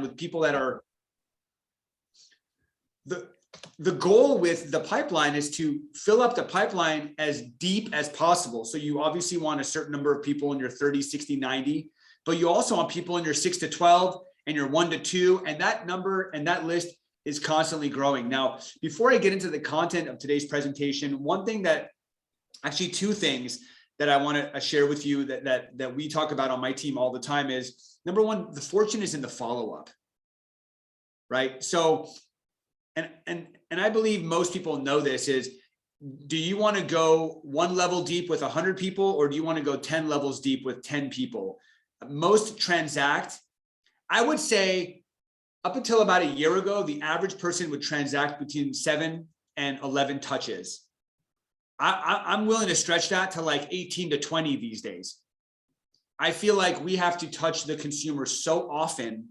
with people that are the goal with the pipeline is to fill up the pipeline as deep as possible. So you obviously want a certain number of people in your 30, 60, 90, but you also want people in your 6 to 12 and your 1 to 2, and that number and that list is constantly growing. Now, before I get into the content of today's presentation, one thing that actually two things that I want to share with you that we talk about on my team all the time is, number one, the fortune is in the follow-up, right? So, and I believe most people know this is, do you want to go one level deep with 100 people, or do you want to go 10 levels deep with 10 people? Most transact, I would say up until about a year ago, the average person would transact between 7 and 11 touches. I'm willing to stretch that to like 18 to 20 these days. I feel like we have to touch the consumer so often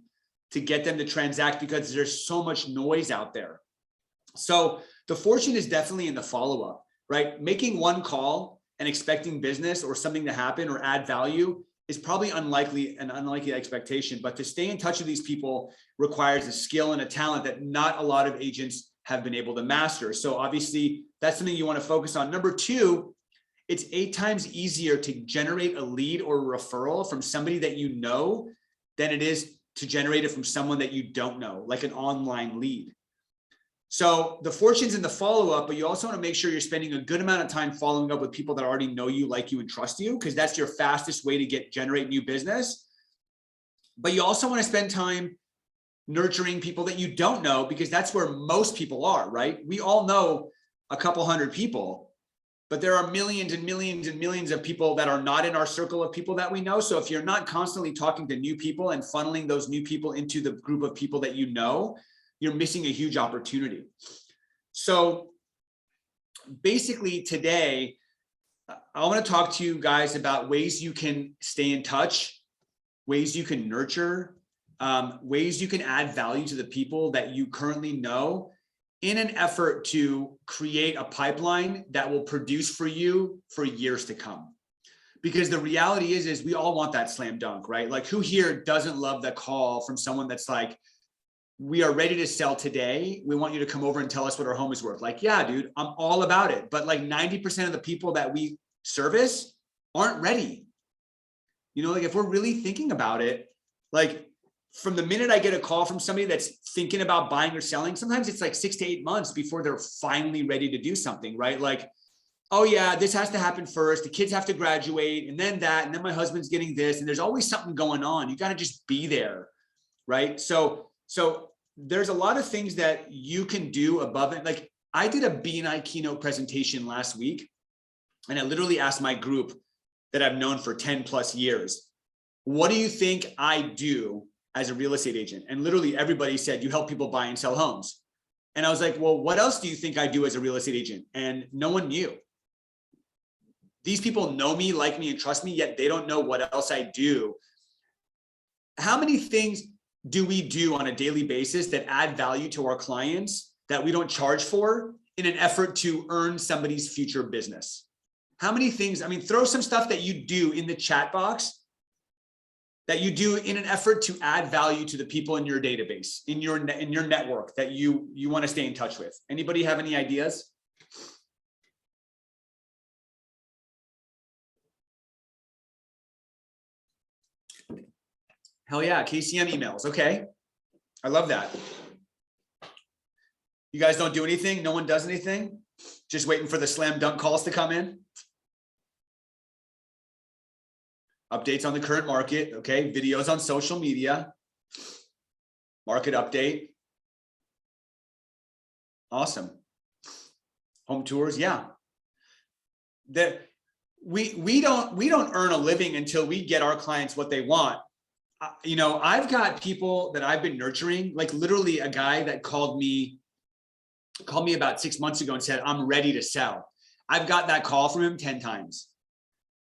to get them to transact because there's so much noise out there. So the fortune is definitely in the follow-up, right? Making one call and expecting business or something to happen or add value is probably an unlikely expectation, but to stay in touch with these people requires a skill and a talent that not a lot of agents have been able to master. So obviously that's something you want to focus on. Number two, it's 8 times easier to generate a lead or a referral from somebody that you know than it is to generate it from someone that you don't know, like an online lead. So the fortune's in the follow-up, but you also want to make sure you're spending a good amount of time following up with people that already know you, like you, and trust you, because that's your fastest way to generate new business. But you also want to spend time nurturing people that you don't know, because that's where most people are, right? We all know a couple hundred people, but there are millions and millions and millions of people that are not in our circle of people that we know. So if you're not constantly talking to new people and funneling those new people into the group of people that you know, you're missing a huge opportunity. So basically today, I want to talk to you guys about ways you can stay in touch, ways you can nurture, ways you can add value to the people that you currently know in an effort to create a pipeline that will produce for you for years to come. Because the reality is we all want that slam dunk, right? Like, who here doesn't love the call from someone that's like, we are ready to sell today. We want you to come over and tell us what our home is worth. Like, yeah, dude, I'm all about it. But like 90% of the people that we service aren't ready. You know, like if we're really thinking about it, like from the minute I get a call from somebody that's thinking about buying or selling, sometimes it's like 6 to 8 months before they're finally ready to do something, right? Like, oh yeah, this has to happen first. The kids have to graduate, and then that, and then my husband's getting this, and there's always something going on. You got to just be there, right? So there's a lot of things that you can do above it. Like I did a BNI keynote presentation last week, and I literally asked my group that I've known for 10 plus years, what do you think I do as a real estate agent? And literally everybody said, you help people buy and sell homes. And I was like, well, what else do you think I do as a real estate agent? And no one knew. These people know me, like me, and trust me, yet they don't know what else I do. How many things do we do on a daily basis that add value to our clients that we don't charge for in an effort to earn somebody's future business? How many things? I mean, throw some stuff that you do in the chat box that you do in an effort to add value to the people in your database, in your network that you want to stay in touch with. Anybody have any ideas? Hell yeah, KCM emails. Okay. I love that. You guys don't do anything? No one does anything? Just waiting for the slam dunk calls to come in? Updates on the current market. Okay. Videos on social media. Market update. Awesome. Home tours. Yeah. We don't earn a living until we get our clients what they want. You know, I've got people that I've been nurturing, like literally a guy that called me about 6 months ago and said, I'm ready to sell. I've got that call from him 10 times.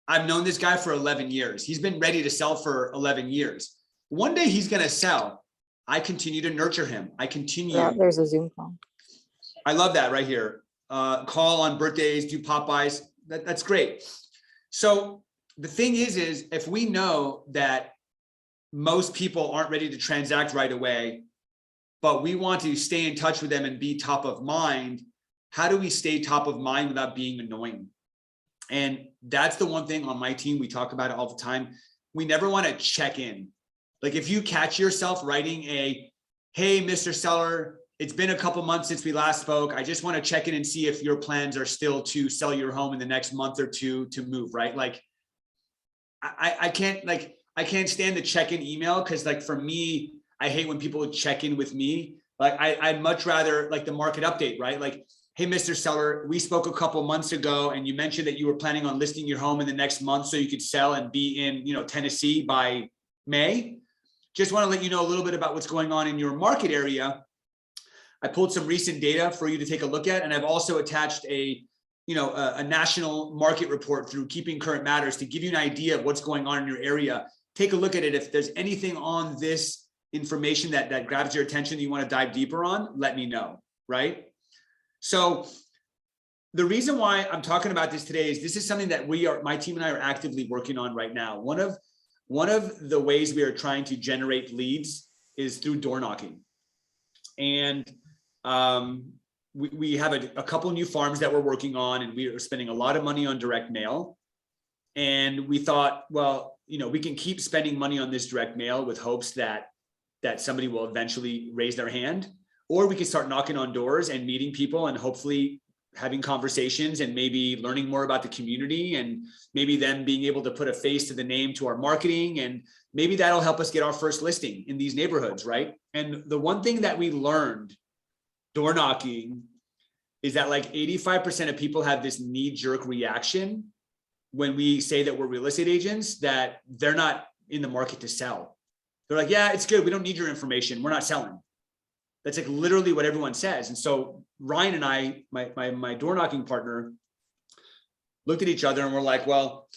I've known this guy for 11 years. He's been ready to sell for 11 years. One day he's going to sell. I continue to nurture him. I continue. Yeah, there's a Zoom call. I love that right here. Call on birthdays, do Popeyes. That's great. So the thing is if we know that most people aren't ready to transact right away, but we want to stay in touch with them and be top of mind. How do we stay top of mind without being annoying? And that's the one thing on my team, we talk about it all the time. We never want to check in. Like if you catch yourself writing a, hey, Mr. Seller, it's been a couple months since we last spoke. I just want to check in and see if your plans are still to sell your home in the next month or two to move, right? Like I can't stand the check-in email, because like for me, I hate when people check in with me. Like I'd much rather like the market update, right? Like, hey, Mr. Seller, we spoke a couple months ago and you mentioned that you were planning on listing your home in the next month so you could sell and be in, Tennessee by May. Just want to let you know a little bit about what's going on in your market area. I pulled some recent data for you to take a look at, and I've also attached a national market report through Keeping Current Matters to give you an idea of what's going on in your area. Take a look at it. If there's anything on this information that grabs your attention that you want to dive deeper on, let me know, right? So the reason why I'm talking about this today is this is something that my team and I are actively working on right now. One of the ways we are trying to generate leads is through door knocking. And we have a couple new farms that we're working on, and we are spending a lot of money on direct mail. And we thought, well, we can keep spending money on this direct mail with hopes that somebody will eventually raise their hand, or we can start knocking on doors and meeting people and hopefully having conversations and maybe learning more about the community, and maybe then being able to put a face to the name to our marketing, and maybe that'll help us get our first listing in these neighborhoods, right? And the one thing that we learned door knocking is that like 85% of people have this knee-jerk reaction when we say that we're real estate agents, that they're not in the market to sell. They're like, yeah, it's good. We don't need your information. We're not selling. That's like literally what everyone says. And so Ryan and I, my door knocking partner, looked at each other and we're like, well,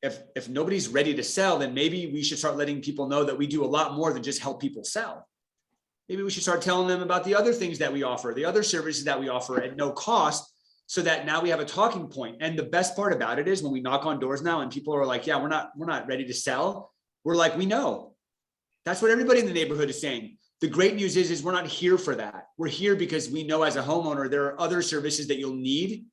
if nobody's ready to sell, then maybe we should start letting people know that we do a lot more than just help people sell. Maybe we should start telling them about the other things that we offer, the other services that we offer at no cost, so that now we have a talking point. And the best part about it is when we knock on doors now and people are like, yeah, we're not ready to sell. We're like, we know. That's what everybody in the neighborhood is saying. The great news is we're not here for that. We're here because we know as a homeowner, there are other services that you'll need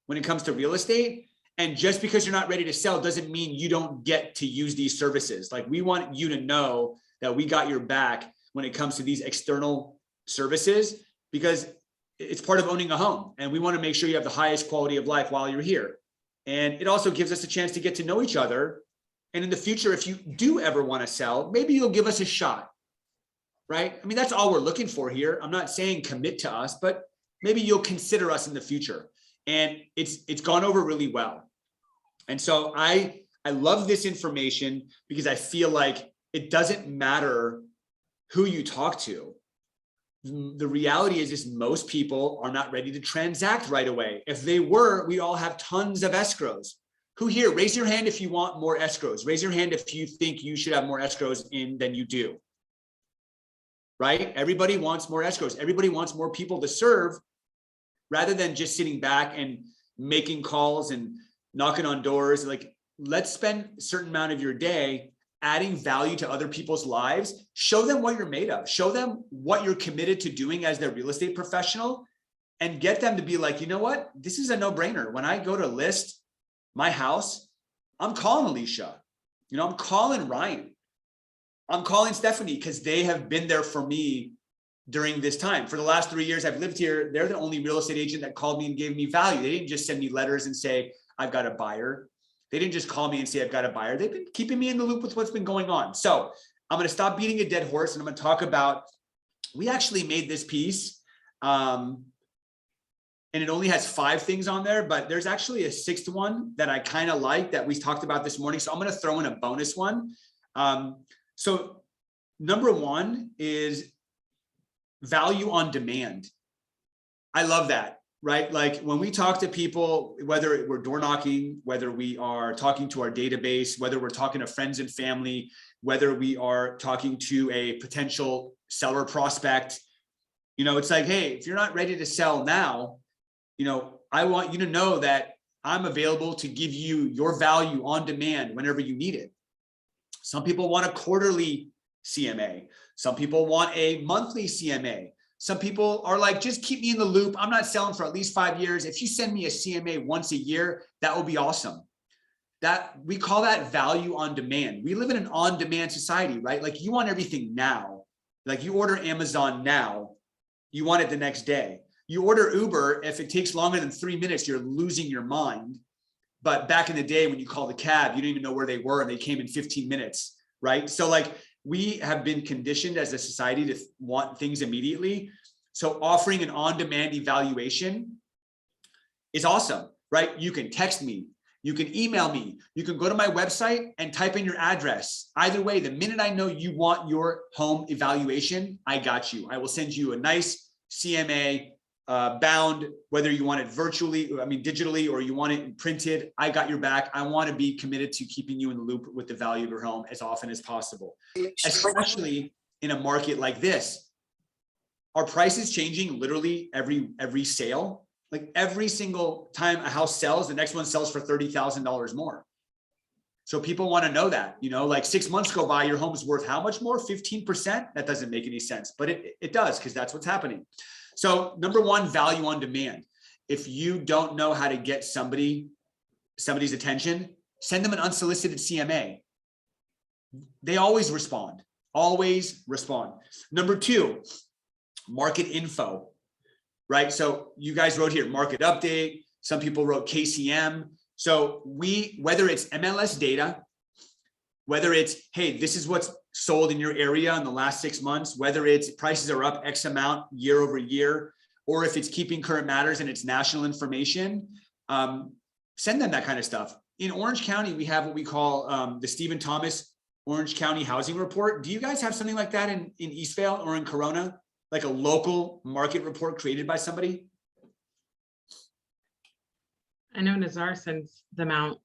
when it comes to real estate. And just because you're not ready to sell doesn't mean you don't get to use these services. Like, we want you to know that we got your back when it comes to these external services, because it's part of owning a home. And we want to make sure you have the highest quality of life while you're here. And it also gives us a chance to get to know each other. And in the future, if you do ever want to sell, maybe you'll give us a shot, right? I mean, that's all we're looking for here. I'm not saying commit to us, but maybe you'll consider us in the future. And it's gone over really well. And so I love this information because I feel like it doesn't matter who you talk to. The reality is most people are not ready to transact right away. If they were, we all have tons of escrows. Who here? Raise your hand if you want more escrows. Raise your hand if you think you should have more escrows in than you do. Right? Everybody wants more escrows. Everybody wants more people to serve, rather than just sitting back and making calls and knocking on doors. Like, let's spend a certain amount of your day adding value to other people's lives. Show them what you're made of. Show them what you're committed to doing as their real estate professional, and get them to be like, you know what? This is a no-brainer. When I go to list my house, I'm calling Alicia. I'm calling Ryan. I'm calling Stephanie, because they have been there for me during this time. For the last 3 years I've lived here, they're the only real estate agent that called me and gave me value. They didn't just send me letters and say, I've got a buyer. They didn't just call me and say, I've got a buyer. They've been keeping me in the loop with what's been going on. So I'm going to stop beating a dead horse, and I'm going to talk about, we actually made this piece, and it only has 5 things on there, but there's actually a 6th one that I kind of like that we talked about this morning. So I'm going to throw in a bonus one. So number 1 is value on demand. I love that, right? Like, when we talk to people, whether we're door knocking, whether we are talking to our database, whether we're talking to friends and family, whether we are talking to a potential seller prospect, it's like, hey, if you're not ready to sell now, I want you to know that I'm available to give you your value on demand whenever you need it. Some people want a quarterly CMA. Some people want a monthly CMA. Some people are like, just keep me in the loop. I'm not selling for at least 5 years. If you send me a CMA once a year, that will be awesome. That we call that value on demand. We live in an on-demand society, right? Like you want everything now. Like you order Amazon now, you want it the next day. You order Uber, if it takes longer than 3 minutes, you're losing your mind. But back in the day when you called the cab, you didn't even know where they were and they came in 15 minutes, right? So like we have been conditioned as a society to want things immediately. So offering an on-demand evaluation is awesome, right? You can text me, you can email me, you can go to my website and type in your address. Either way, the minute I know you want your home evaluation, I got you. I will send you a nice CMA bound, whether you want it virtually, digitally, or you want it printed. I got your back. I want to be committed to keeping you in the loop with the value of your home as often as possible, especially in a market like this. Our price is changing literally every sale. Like every single time a house sells, the next one sells for $30,000 more. So people want to know that, like 6 months go by, your home is worth how much more? 15%? That doesn't make any sense, but it does, because that's what's happening. So number one, value on demand. If you don't know how to get somebody's attention, send them an unsolicited CMA. They always respond, always respond. Number two, market info, right? So you guys wrote here, market update. Some people wrote KCM. So whether it's MLS data, whether it's, hey, this is what's sold in your area in the last 6 months, whether it's prices are up X amount year over year, or if it's keeping current matters and it's national information, send them that kind of stuff. In Orange County, we have what we call the Stephen Thomas Orange County Housing Report. Do you guys have something like that in Eastvale or in Corona? Like a local market report created by somebody? I know Nazar sends them out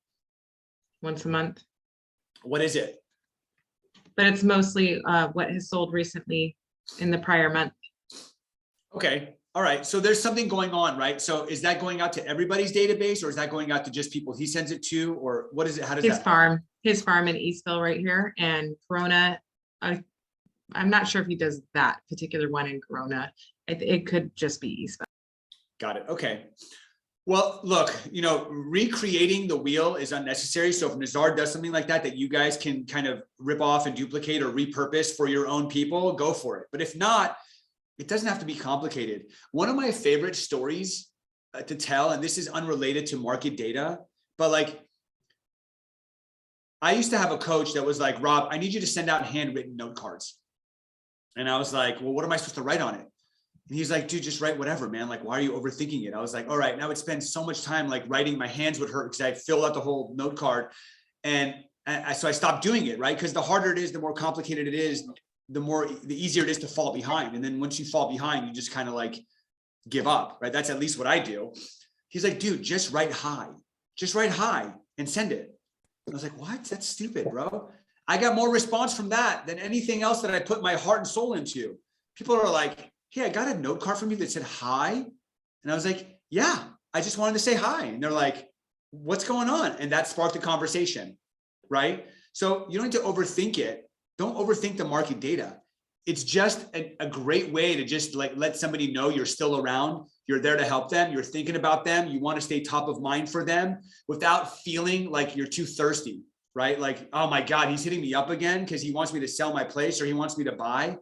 once a month. What is it? But it's mostly what has sold recently in the prior month. Okay. All right. So there's something going on, right? So is that going out to everybody's database, or is that going out to just people he sends it to, or what is it? How does his farm in Eastville right here, and Corona. I'm not sure if he does that particular one in Corona. It could just be Eastville. Got it. Okay. Well, look, recreating the wheel is unnecessary. So if Nazar does something like that you guys can kind of rip off and duplicate or repurpose for your own people, go for it. But if not, it doesn't have to be complicated. One of my favorite stories to tell, and this is unrelated to market data, but like, I used to have a coach that was like, Rob, I need you to send out handwritten note cards. And I was like, well, what am I supposed to write on it? And he's like, dude, just write whatever, man. Like, why are you overthinking it? I was like, all right, now I would spend so much time like writing, my hands would hurt because I filled out the whole note card. And so I stopped doing it, right? Because the harder it is, the more complicated it is, the easier it is to fall behind. And then once you fall behind, you just kind of like give up, right? That's at least what I do. He's like, dude, just write hi and send it. I was like, what? That's stupid, bro. I got more response from that than anything else that I put my heart and soul into. People are like, hey, I got a note card from you that said hi. And I was like, yeah, I just wanted to say hi. And they're like, what's going on? And that sparked a conversation, right? So you don't need to overthink it. Don't overthink the market data. It's just a great way to just like let somebody know you're still around. You're there to help them. You're thinking about them. You want to stay top of mind for them without feeling like you're too thirsty, right? Like, oh my God, he's hitting me up again because he wants me to sell my place or he wants me to buy.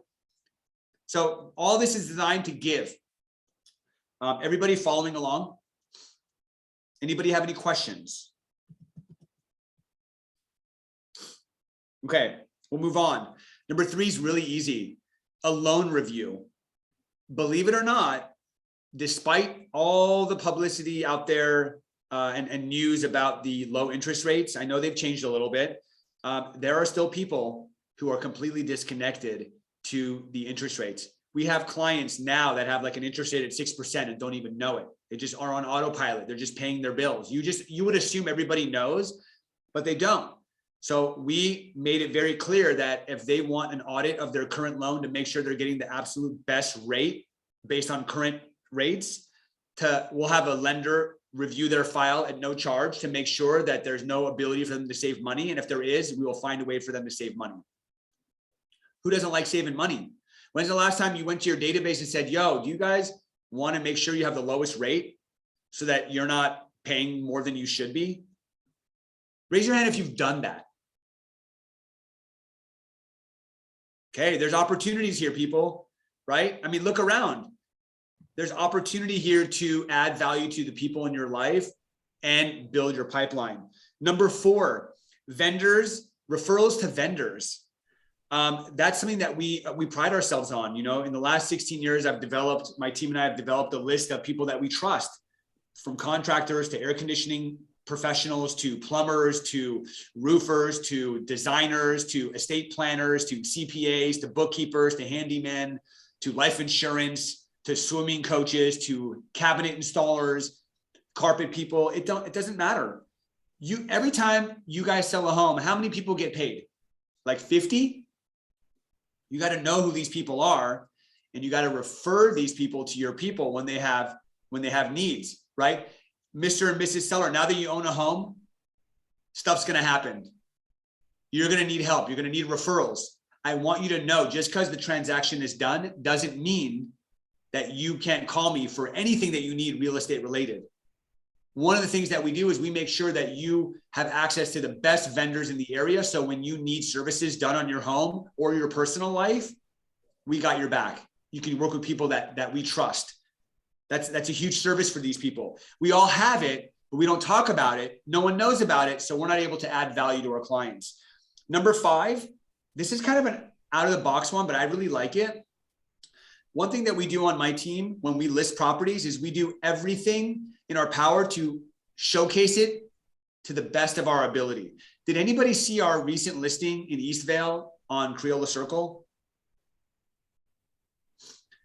So all this is designed to give. Everybody following along? Anybody have any questions? Okay, we'll move on. Number 3 is really easy. A loan review. Believe it or not, despite all the publicity out there and news about the low interest rates, I know they've changed a little bit. There are still people who are completely disconnected to the interest rates. We have clients now that have like an interest rate at 6% and don't even know it. They just are on autopilot. They're just paying their bills. You would assume everybody knows, but they don't. So we made it very clear that if they want an audit of their current loan to make sure they're getting the absolute best rate based on current rates, we'll have a lender review their file at no charge to make sure that there's no ability for them to save money. And if there is, we will find a way for them to save money. Who doesn't like saving money? When's the last time you went to your database and said, yo, do you guys want to make sure you have the lowest rate so that you're not paying more than you should be? Raise your hand if you've done that. Okay, there's opportunities here, people, right? I mean, look around. There's opportunity here to add value to the people in your life and build your pipeline. Number 4, vendors, referrals to vendors. That's something that we pride ourselves on. You know, in the last 16 years, my team and I have developed a list of people that we trust, from contractors to air conditioning professionals, to plumbers, to roofers, to designers, to estate planners, to CPAs, to bookkeepers, to handymen, to life insurance, to swimming coaches, to cabinet installers, carpet people. It doesn't matter. Every time you guys sell a home, how many people get paid? Like 50? You got to know who these people are, and you got to refer these people to your people when they have needs, right? Mr. and Mrs. Seller, now that you own a home, stuff's going to happen. You're going to need help. You're going to need referrals. I want you to know, just because the transaction is done doesn't mean that you can't call me for anything that you need real estate related. One of the things that we do is we make sure that you have access to the best vendors in the area. So when you need services done on your home or your personal life, we got your back. You can work with people that we trust. That's a huge service for these people. We all have it, but we don't talk about it. No one knows about it. So we're not able to add value to our clients. Number 5, this is kind of an out of the box one, but I really like it. One thing that we do on my team when we list properties is we do everything in our power to showcase it to the best of our ability. Did anybody see our recent listing in Eastvale on Crayola Circle?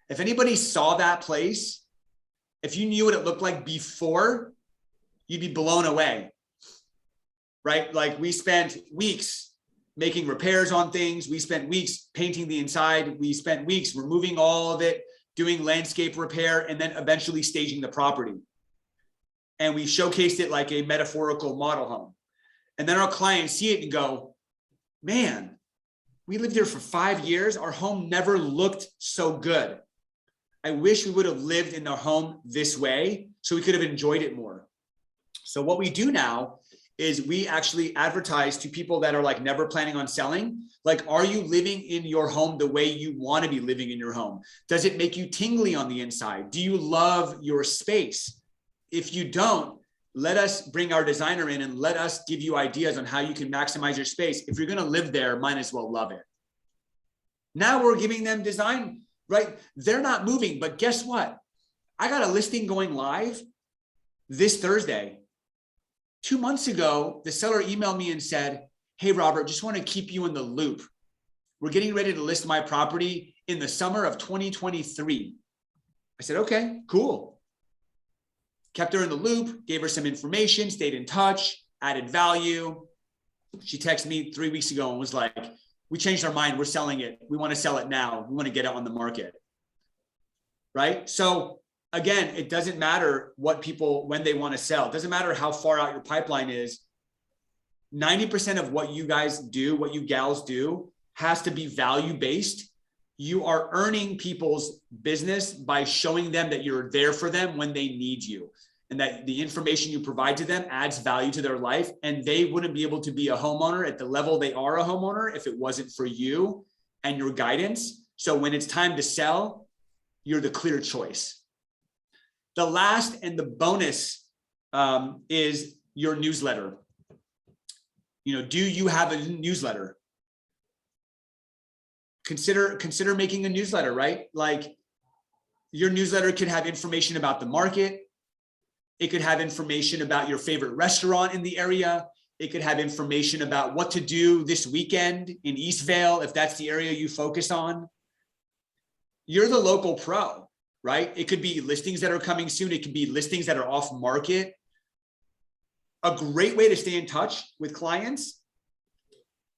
If anybody saw that place, if you knew what it looked like before, you'd be blown away, right? Like, we spent weeks making repairs on things. We spent weeks painting the inside. We spent weeks removing all of it, doing landscape repair, and then eventually staging the property. And we showcased it like a metaphorical model home. And then our clients see it and go, man, we lived here for 5 years. Our home never looked so good. I wish we would have lived in the home this way so we could have enjoyed it more. So what we do now is we actually advertise to people that are like never planning on selling. Like, are you living in your home the way you want to be living in your home? Does it make you tingly on the inside? Do you love your space? If you don't, let us bring our designer in and let us give you ideas on how you can maximize your space. If you're going to live there, might as well love it. Now we're giving them design, right? They're not moving, but guess what? I got a listing going live this Thursday. 2 months ago, the seller emailed me and said, hey, Robert, just want to keep you in the loop. We're getting ready to list my property in the summer of 2023. I said, okay, cool. Kept her in the loop, gave her some information, stayed in touch, added value. She texted me 3 weeks ago and was like, we changed our mind. We're selling it. We want to sell it now. We want to get it on the market. Right? So again, it doesn't matter what people, when they want to sell. It doesn't matter how far out your pipeline is. 90% of what you guys do, what you gals do, has to be value-based. You are earning people's business by showing them that you're there for them when they need you, and that the information you provide to them adds value to their life. And they wouldn't be able to be a homeowner at the level they are a homeowner if it wasn't for you and your guidance. So when it's time to sell, you're the clear choice. The last and the bonus is your newsletter. You know, do you have a newsletter? Consider making a newsletter, right? Like, your newsletter could have information about the market. It could have information about your favorite restaurant in the area. It could have information about what to do this weekend in Eastvale, if that's the area you focus on. You're the local pro, right? It could be listings that are coming soon. It could be listings that are off market. A great way to stay in touch with clients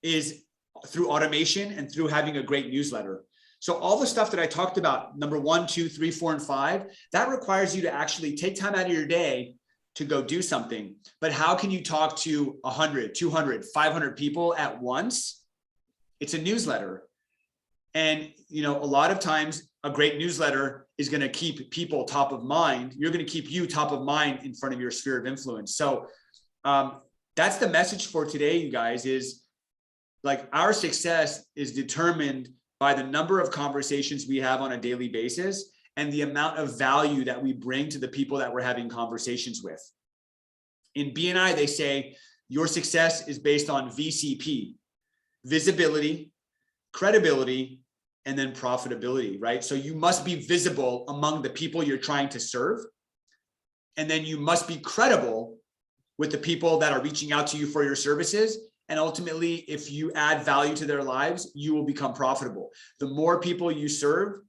is through automation and through having a great newsletter. So all the stuff that I talked about, number 1, 2, 3, 4, and 5, that requires you to actually take time out of your day to go do something. But how can you talk to 100, 200, 500 people at once? It's a newsletter. And, you know, a lot of times a great newsletter is going to keep people top of mind. You're going to keep you top of mind in front of your sphere of influence. So that's the message for today, you guys, is like our success is determined by the number of conversations we have on a daily basis and the amount of value that we bring to the people that we're having conversations with. In BNI, they say your success is based on VCP, visibility, credibility, and then profitability, right? So you must be visible among the people you're trying to serve. And then you must be credible with the people that are reaching out to you for your services. And ultimately, if you add value to their lives, you will become profitable. The more people you serve,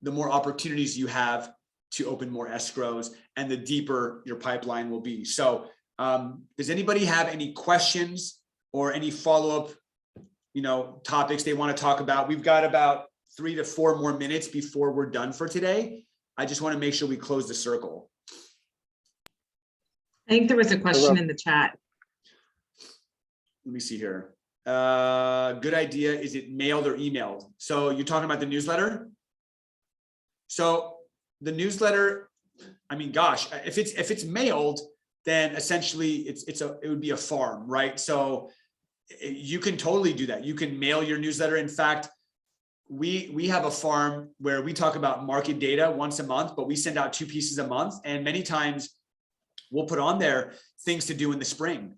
the more opportunities you have to open more escrows and the deeper your pipeline will be. So does anybody have any questions or any follow-up topics they want to talk about? We've got about 3 to 4 more minutes before we're done for today. I just want to make sure we close the circle. I think there was a question in the chat. Let me see here. Good idea. Is it mailed or emailed? So you're talking about the newsletter? So the newsletter, I mean, gosh, if it's mailed, then essentially it would be a farm, right? So you can totally do that. You can mail your newsletter. In fact, we have a farm where we talk about market data once a month, but we send out 2 pieces a month. And many times we'll put on there things to do in the spring.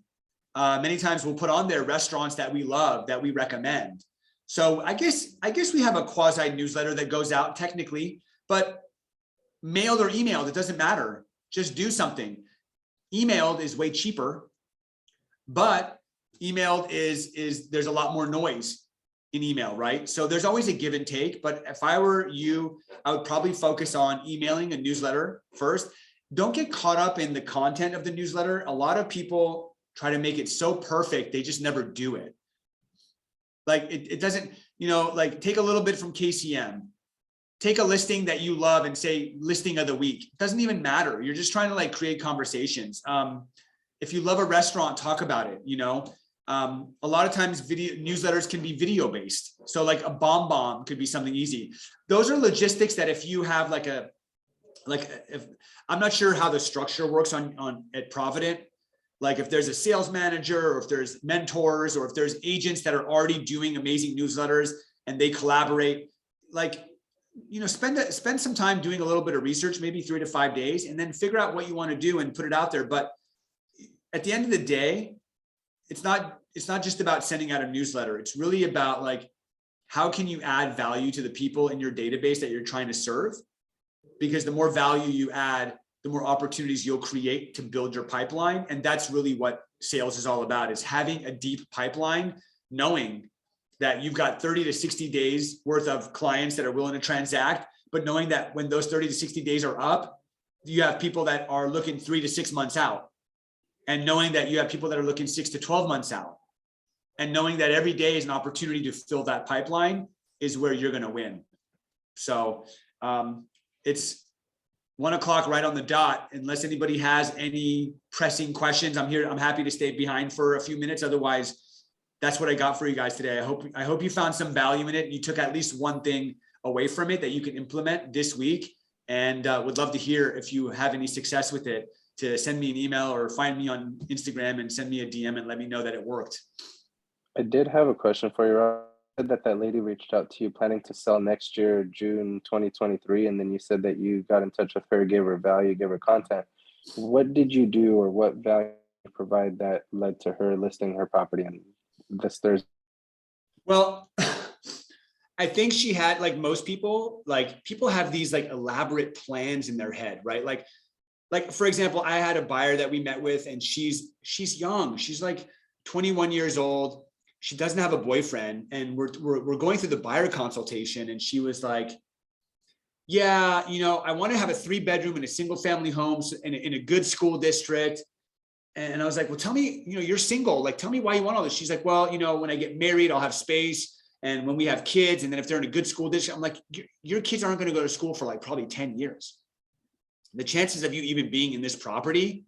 Many times we'll put on there restaurants that we love, that we recommend. So I guess we have a quasi newsletter that goes out technically, but mailed or emailed, it doesn't matter. Just do something. Emailed is way cheaper, but emailed is there's a lot more noise in email, right? So there's always a give and take, but if I were you, I would probably focus on emailing a newsletter first. Don't get caught up in the content of the newsletter. A lot of people try to make it so perfect, they just never do it. Like it doesn't, like take a little bit from KCM. Take a listing that you love and say listing of the week. It doesn't even matter. You're just trying to like create conversations. If you love a restaurant, talk about it. A lot of times video newsletters can be video based. So like a bomb could be something easy. Those are logistics that if you have if I'm not sure how the structure works on at Provident, like if there's a sales manager or if there's mentors or if there's agents that are already doing amazing newsletters and they collaborate, like, spend some time doing a little bit of research, maybe 3 to 5 days, and then figure out what you want to do and put it out there. But at the end of the day, it's not just about sending out a newsletter. It's really about like, how can you add value to the people in your database that you're trying to serve? Because the more value you add, the more opportunities you'll create to build your pipeline. And that's really what sales is all about, is having a deep pipeline, knowing that you've got 30 to 60 days worth of clients that are willing to transact, but knowing that when those 30 to 60 days are up, you have people that are looking 3 to 6 months out, and knowing that you have people that are looking 6 to 12 months out, and knowing that every day is an opportunity to fill that pipeline is where you're going to win. So it's 1 o'clock right on the dot. Unless anybody has any pressing questions, I'm here. I'm happy to stay behind for a few minutes. Otherwise, that's what I got for you guys today. I hope you found some value in it. You took at least one thing away from it that you can implement this week, and would love to hear if you have any success with it, to send me an email or find me on Instagram and send me a DM and let me know that it worked. I did have a question for you, Rob. You said that lady reached out to you planning to sell next year, June 2023, and then you said that you got in touch with her, gave her value, gave her content. What did you do, or what value did you provide that led to her listing her property on this Thursday? Well, I think she had, like most people, people have these like elaborate plans in their head, right? Like for example, I had a buyer that we met with, and she's young. She's like 21 years old. She doesn't have a boyfriend, and we're going through the buyer consultation, and she was like, yeah, I want to have a 3-bedroom in a single family home in a good school district. And I was like, well, tell me, you're single, like, tell me why you want all this. She's like, well, when I get married, I'll have space. And when we have kids, and then if they're in a good school district, I'm like, your kids aren't going to go to school for like probably 10 years. The chances of you even being in this property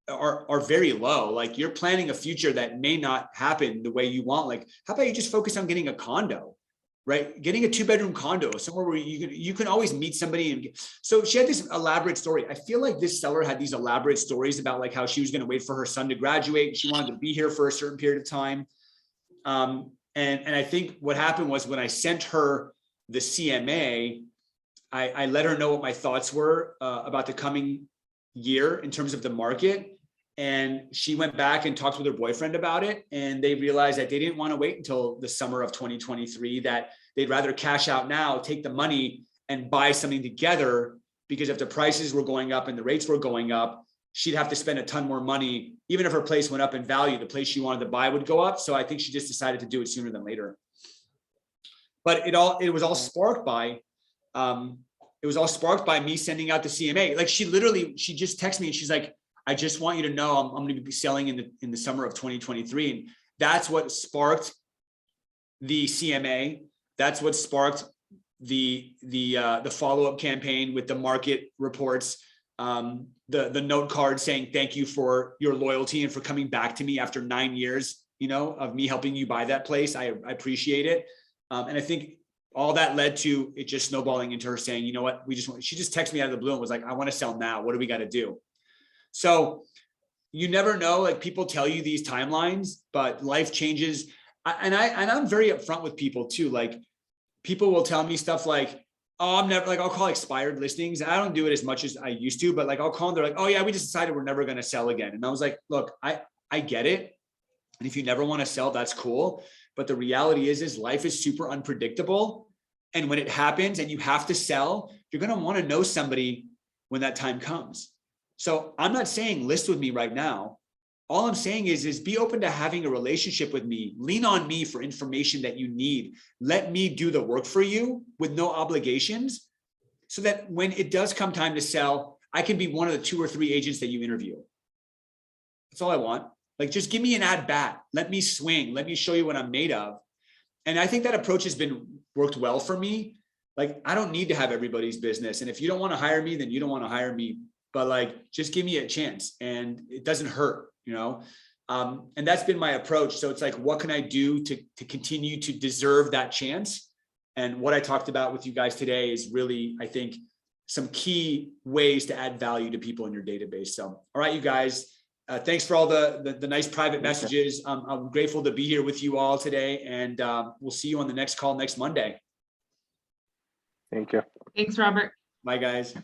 are very low. Like, you're planning a future that may not happen the way you want. Like, how about you just focus on getting a condo, right? Getting a 2-bedroom condo, somewhere where you can always meet somebody. And so she had this elaborate story. I feel like this seller had these elaborate stories about like how she was going to wait for her son to graduate. She wanted to be here for a certain period of time. And I think what happened was when I sent her the CMA, I let her know what my thoughts were about the coming year in terms of the market. And she went back and talked with her boyfriend about it. And they realized that they didn't want to wait until the summer of 2023, that they'd rather cash out now, take the money and buy something together, because if the prices were going up and the rates were going up, she'd have to spend a ton more money. Even if her place went up in value, the place she wanted to buy would go up. So I think she just decided to do it sooner than later. But it was all sparked by, me sending out the CMA. Like she just texted me and she's like, I just want you to know I'm going to be selling in the summer of 2023. And that's what sparked the CMA. That's what sparked the follow-up campaign with the market reports, the note card saying, thank you for your loyalty and for coming back to me after 9 years, of me helping you buy that place. I appreciate it. And I think all that led to it just snowballing into her saying, you know what, she just texted me out of the blue and was like, I want to sell now. What do we got to do? So you never know, like people tell you these timelines, but life changes. And I'm very upfront with people too. Like people will tell me stuff like, oh, I'm never, like I'll call expired listings. I don't do it as much as I used to, but like I'll call them, they're like, oh yeah, we just decided we're never going to sell again. And I was like, look, I get it. And if you never want to sell, that's cool. But the reality is life is super unpredictable. And when it happens and you have to sell, you're going to want to know somebody when that time comes. So I'm not saying list with me right now. All I'm saying is be open to having a relationship with me. Lean on me for information that you need. Let me do the work for you with no obligations, so that when it does come time to sell, I can be one of the 2 or 3 agents that you interview. That's all I want. Like, just give me an at bat. Let me swing. Let me show you what I'm made of. And I think that approach has worked well for me. Like, I don't need to have everybody's business. And if you don't want to hire me, then you don't want to hire me. But like, just give me a chance and it doesn't hurt, and that's been my approach. So it's like, what can I do to continue to deserve that chance? And what I talked about with you guys today is really, I think, some key ways to add value to people in your database. So, all right, you guys, thanks for all the nice private messages. I'm grateful to be here with you all today, and we'll see you on the next call next Monday. Thank you. Thanks, Robert. Bye, guys.